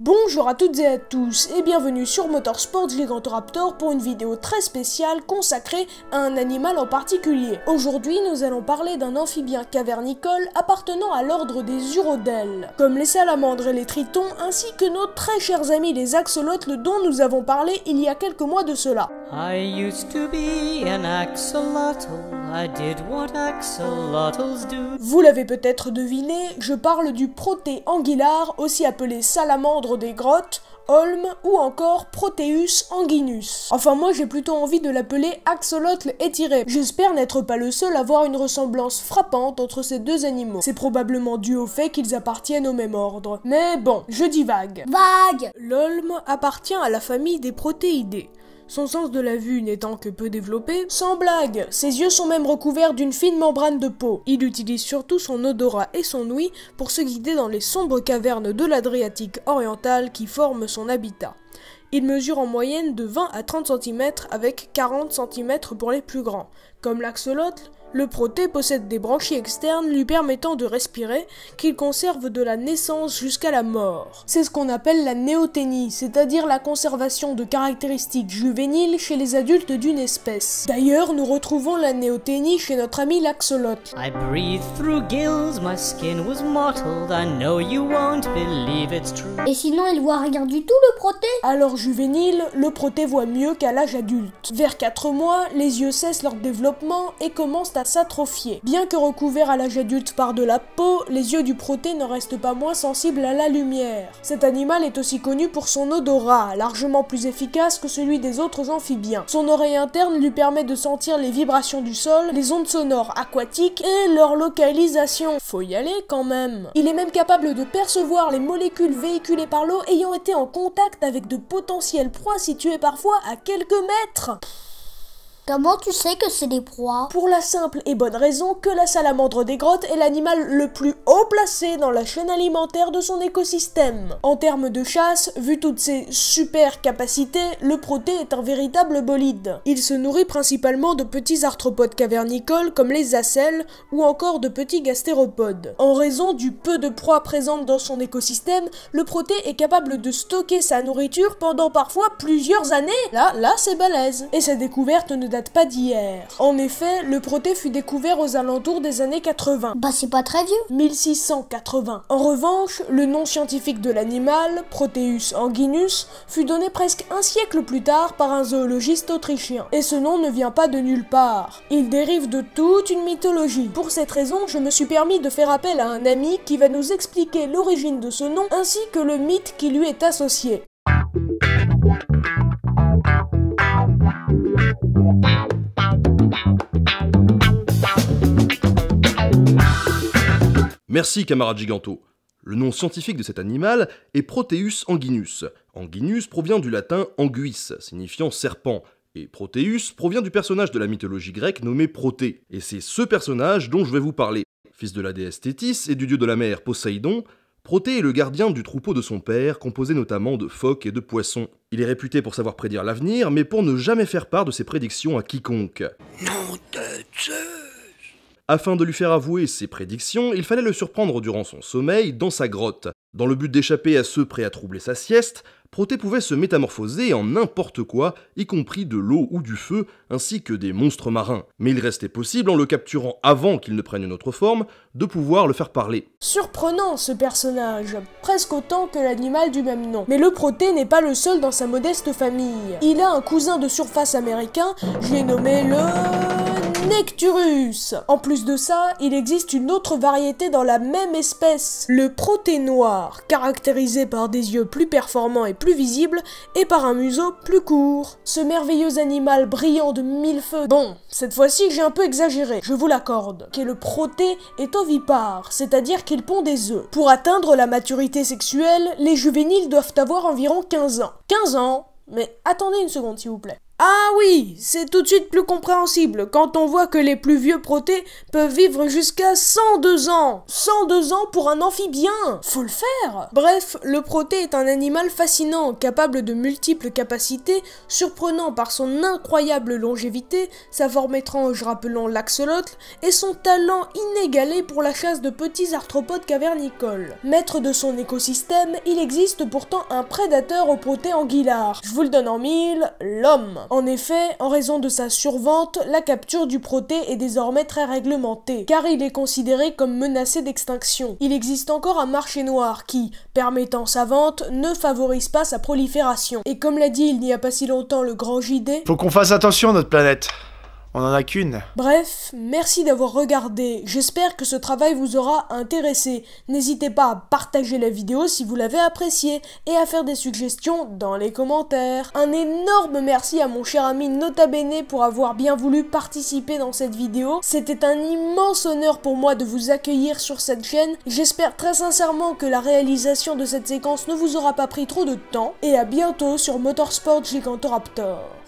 Bonjour à toutes et à tous et bienvenue sur Motorsport Gigantoraptor pour une vidéo très spéciale consacrée à un animal en particulier. Aujourd'hui nous allons parler d'un amphibien cavernicole appartenant à l'ordre des urodèles, comme les salamandres et les tritons ainsi que nos très chers amis les axolotls dont nous avons parlé il y a quelques mois de cela. I used to be an axolotl, I did what axolotls do. Vous l'avez peut-être deviné, je parle du protéanguillar, aussi appelé salamandre des grottes, holme ou encore Proteus anguinus. Enfin moi j'ai plutôt envie de l'appeler axolotl étiré. J'espère n'être pas le seul à voir une ressemblance frappante entre ces deux animaux. C'est probablement dû au fait qu'ils appartiennent au même ordre. Mais bon, je divague. Vague. L'holme appartient à la famille des protéidés. Son sens de la vue n'étant que peu développé, sans blague, ses yeux sont même recouverts d'une fine membrane de peau. Il utilise surtout son odorat et son ouïe pour se guider dans les sombres cavernes de l'Adriatique oriental qui forment son habitat. Il mesure en moyenne de 20 à 30 cm avec 40 cm pour les plus grands. Comme l'axolotl, le proté possède des branchies externes lui permettant de respirer, qu'il conserve de la naissance jusqu'à la mort. C'est ce qu'on appelle la néoténie, c'est-à-dire la conservation de caractéristiques juvéniles chez les adultes d'une espèce. D'ailleurs, nous retrouvons la néoténie chez notre ami l'axolotl. I breathed through gills, my skin was mottled, I know you won't believe it's true. Et sinon, il voit rien du tout, le proté? Alors juvénile, le proté voit mieux qu'à l'âge adulte. Vers 4 mois, les yeux cessent leur développement et commencent à s'atrophier. Bien que recouverts à l'âge adulte par de la peau, les yeux du proté ne restent pas moins sensibles à la lumière. Cet animal est aussi connu pour son odorat, largement plus efficace que celui des autres amphibiens. Son oreille interne lui permet de sentir les vibrations du sol, les ondes sonores aquatiques et leur localisation. Faut y aller quand même. Il est même capable de percevoir les molécules véhiculées par l'eau ayant été en contact avec de potentielles proies situées parfois à quelques mètres. Comment tu sais que c'est des proies? Pour la simple et bonne raison que la salamandre des grottes est l'animal le plus haut placé dans la chaîne alimentaire de son écosystème. En termes de chasse, vu toutes ses super capacités, le proté est un véritable bolide. Il se nourrit principalement de petits arthropodes cavernicoles comme les acelles ou encore de petits gastéropodes. En raison du peu de proies présentes dans son écosystème, le proté est capable de stocker sa nourriture pendant parfois plusieurs années. Là c'est balèze. Et sa découverte ne date pas d'hier. En effet, le proté fut découvert aux alentours des années 80. Bah c'est pas très vieux. 1680. En revanche, le nom scientifique de l'animal, Proteus anguinus, fut donné presque un siècle plus tard par un zoologiste autrichien. Et ce nom ne vient pas de nulle part. Il dérive de toute une mythologie. Pour cette raison, je me suis permis de faire appel à un ami qui va nous expliquer l'origine de ce nom ainsi que le mythe qui lui est associé. Merci camarade Giganto. Le nom scientifique de cet animal est Proteus anguinus. Anguinus provient du latin anguis, signifiant serpent, et Proteus provient du personnage de la mythologie grecque nommé Proté. Et c'est ce personnage dont je vais vous parler. Fils de la déesse Thétis et du dieu de la mer Poséidon, Proté est le gardien du troupeau de son père, composé notamment de phoques et de poissons. Il est réputé pour savoir prédire l'avenir, mais pour ne jamais faire part de ses prédictions à quiconque. Nom de Zeus! Afin de lui faire avouer ses prédictions, il fallait le surprendre durant son sommeil dans sa grotte. Dans le but d'échapper à ceux prêts à troubler sa sieste, Proté pouvait se métamorphoser en n'importe quoi, y compris de l'eau ou du feu, ainsi que des monstres marins. Mais il restait possible, en le capturant avant qu'il ne prenne une autre forme, de pouvoir le faire parler. Surprenant ce personnage, presque autant que l'animal du même nom. Mais le proté n'est pas le seul dans sa modeste famille. Il a un cousin de surface américain, j'ai nommé le Necturus. En plus de ça, il existe une autre variété dans la même espèce, le proté noir, caractérisé par des yeux plus performants et plus visibles, et par un museau plus court. Ce merveilleux animal brillant de mille feux, bon, cette fois-ci j'ai un peu exagéré, je vous l'accorde, que le proté est ovipare, c'est-à-dire qu'il pond des œufs. Pour atteindre la maturité sexuelle, les juvéniles doivent avoir environ 15 ans. 15 ans? Mais attendez une seconde s'il vous plaît. Ah oui, c'est tout de suite plus compréhensible quand on voit que les plus vieux protés peuvent vivre jusqu'à 102 ans. 102 ans pour un amphibien, faut le faire. Bref, le proté est un animal fascinant, capable de multiples capacités, surprenant par son incroyable longévité, sa forme étrange rappelant l'axolotl, et son talent inégalé pour la chasse de petits arthropodes cavernicoles. Maître de son écosystème, il existe pourtant un prédateur au proté anguillard. Je vous le donne en mille, l'homme. En effet, en raison de sa survente, la capture du proté est désormais très réglementée, car il est considéré comme menacé d'extinction. Il existe encore un marché noir qui, permettant sa vente, ne favorise pas sa prolifération. Et comme l'a dit il n'y a pas si longtemps le grand JD, faut qu'on fasse attention à notre planète. On en a qu'une. Bref, merci d'avoir regardé, j'espère que ce travail vous aura intéressé. N'hésitez pas à partager la vidéo si vous l'avez appréciée et à faire des suggestions dans les commentaires. Un énorme merci à mon cher ami Nota Bene pour avoir bien voulu participer dans cette vidéo. C'était un immense honneur pour moi de vous accueillir sur cette chaîne. J'espère très sincèrement que la réalisation de cette séquence ne vous aura pas pris trop de temps. Et à bientôt sur Motorsport Gigantoraptor.